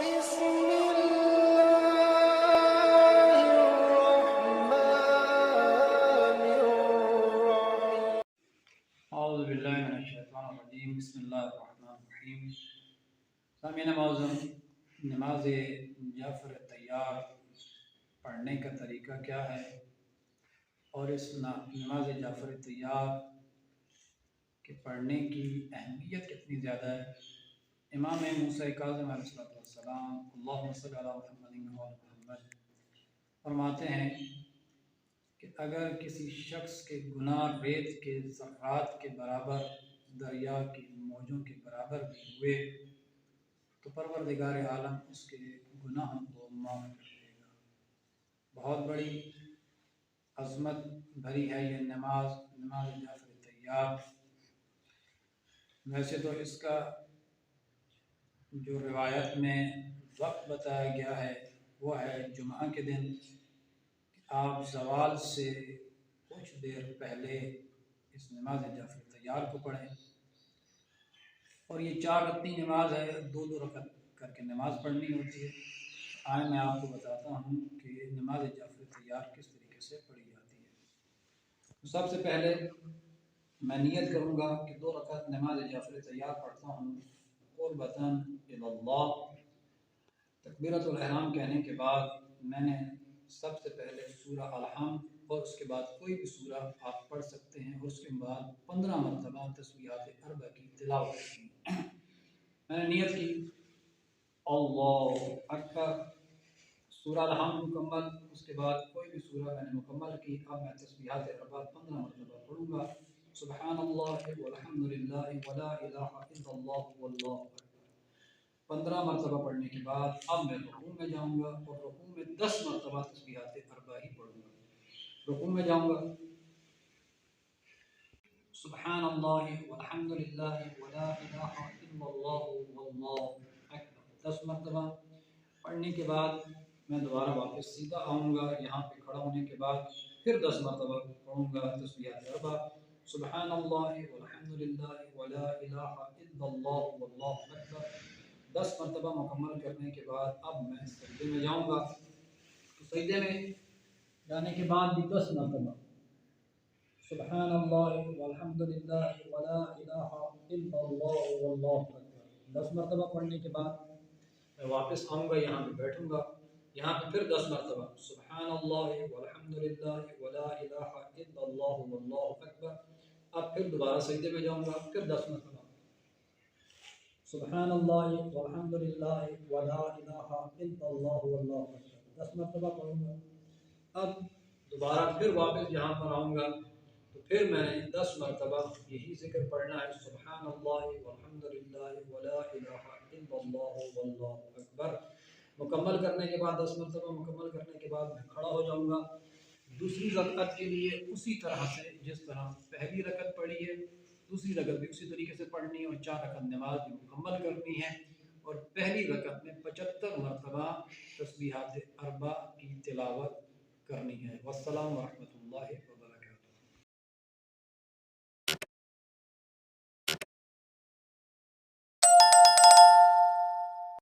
بسم الله الرحمن الرحيم. اعوذ باللہ من الشیطان الرجیم بسم اللہ الرحمن الرحیم. سامعین معظم، نماز جعفر طیار پڑھنے کا طریقہ کیا ہے اور اس نماز جعفر طیار کے پڑھنے کی اہمیت کتنی زیادہ ہے؟ امام موسیٰ کاظم علیہ السلام اللہم صلی علی محمد و آل محمد فرماتے ہیں کہ اگر کسی شخص کے گناہ ریت کے ذرات کے برابر، دریا کی موجوں کے برابر بھی ہوئے تو پروردگار عالم اس کے گناہوں کو معاف کر دے گا. بہت بڑی عظمت بھری ہے یہ نماز جعفر طیار. ویسے تو اس کا جو روایت میں وقت بتایا گیا ہے وہ ہے جمعہ کے دن. آپ زوال سے کچھ دیر پہلے اس نماز جعفر طیار کو پڑھیں، اور یہ 4 رکعتی نماز ہے، 2 رکعت کر کے نماز پڑھنی ہوتی ہے. آئے میں آپ کو بتاتا ہوں کہ نماز جعفر طیار کس طریقے سے پڑھی جاتی ہے. سب سے پہلے میں نیت کروں گا کہ 2 رکعت نماز جعفر طیار پڑھتا ہوں قربتاً الی اللہ. تکبیرۃ الاحرام کہنے کے بعد میں نے سب سے پہلے سورہ الحمد اور اس کے بعد کوئی بھی سورہ آپ پڑھ سکتے ہیں، اور اس کے بعد 15 مرتبہ تسبیحات اربع کی تلاوت کی. میں نے نیت کی اللہ اکبر، سورہ الحمد مکمل، اس کے بعد کوئی بھی سورہ میں نے مکمل کی. اب میں تسبیحات اربع 15 مرتبہ پڑھوں گا. سبحان اللہ والحمد للہ ولا الہ الا اللہ واللہ اکبر 15 مرتبہ پڑھنے کے بعد اب میں رکوع میں جاؤں گا، اور رکوع میں 10 مرتبہ تسبیحات اربع ہی پڑھوں گا. رکوع میں جاؤں گا سبحان اللہ والحمد للہ ولا الہ الا اللہ واللہ اکبر 10 مرتبہ پڑھنے کے بعد میں دوبارہ واپس سیدھا آؤں گا. یہاں پہ کھڑا ہونے کے بعد پھر 10 مرتبہ پڑھوں گا تسبیحات اربع سبحان اللہ والحمد للہ ولا الہ الا اللہ واللہ اکبر 10 مرتبہ مکمل کرنے کے بعد اب میں سجدے میں جاؤں گا. سجدے میں جانے کے بعد بھی 10 مرتبہ سبحان اللہ والحمد للہ ولا الہ الا اللہ واللہ اکبر 10 مرتبہ پڑھنے کے بعد میں واپس آؤں گا، یہاں پہ بیٹھوں گا. یہاں پہ پھر 10 مرتبہ سبحان اللہ والحمد للہ ولا الہ الا اللہ واللہ اکبر. اب پھر دوبارہ سجدے میں جاؤں گا، پھر 10 مرتبہ سبحان اللہ والحمد للہ ولا الہ الا اللہ واللہ اکبر 10 مرتبہ پڑھوں گا. اب دوبارہ پھر واپس یہاں پر آؤں گا تو پھر میں نے 10 مرتبہ یہی ذکر پڑھنا ہے سبحان اللہ والحمد للہ ولا الہ الا اللہ واللہ اکبر. مکمل کرنے کے بعد 10 مرتبہ مکمل کرنے کے بعد میں کھڑا ہو جاؤں گا. دوسری رکعت کے لیے اسی طرح سے جس طرح پہلی رکعت پڑھی ہے دوسری رکعت بھی اسی طریقے سے پڑھنی ہے، اور 4 رکعت نماز بھی مکمل کرنی ہے. اور پہلی رکعت میں 75 مرتبہ تسبیحات اربع کی تلاوت کرنی ہے. والسلام ورحمۃ اللہ وبرکاتہ.